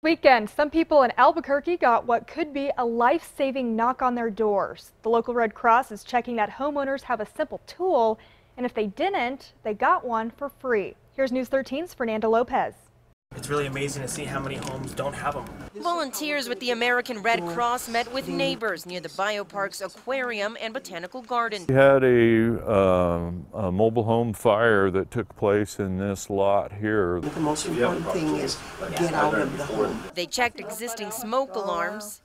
Weekend, some people in Albuquerque got what could be a life-saving knock on their doors. The local Red Cross is checking that homeowners have a simple tool, and if they didn't, they got one for free. Here's News 13's Fernanda Lopez. It's really amazing to see how many homes don't have them. Volunteers with the American Red Cross met with neighbors near the biopark's aquarium and botanical garden. We had a mobile home fire that took place in this lot here. The most important thing is get out of the home. They checked existing smoke alarms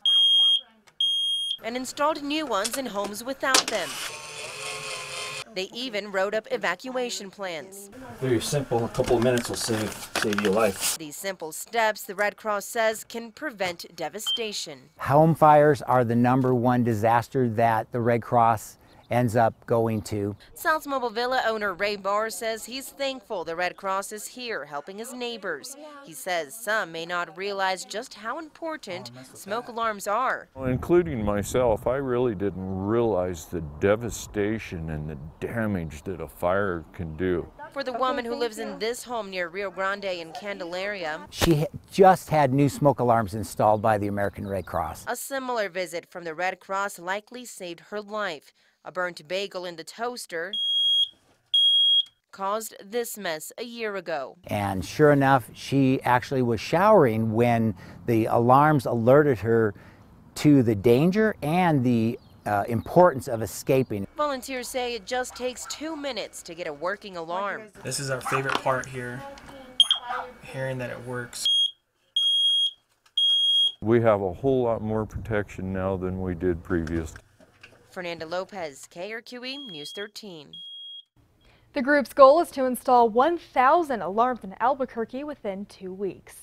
and installed new ones in homes without them. They even wrote up evacuation plans. Very simple. A couple of minutes will save your life. These simple steps, the Red Cross says, can prevent devastation. Home fires are the #1 disaster that the Red Cross ends up going to. South Mobile Villa owner Ray Barr says he's thankful the Red Cross is here helping his neighbors. He says some may not realize just how important smoke alarms are. Including myself, I really didn't realize the devastation and the damage that a fire can do. For the woman who lives in this home near Rio Grande in Candelaria, She just had new smoke alarms installed by the American Red Cross. a similar visit from the Red Cross likely saved her life. A burnt bagel in the toaster caused this mess a year ago. And sure enough, she actually was showering when the alarms alerted her to the danger and the importance of escaping. Volunteers say it just takes 2 minutes to get a working alarm. This is our favorite part here, hearing that it works. We have a whole lot more protection now than we did previously. Fernanda Lopez, KRQE News 13. The group's goal is to install 1,000 alarms in Albuquerque within 2 weeks.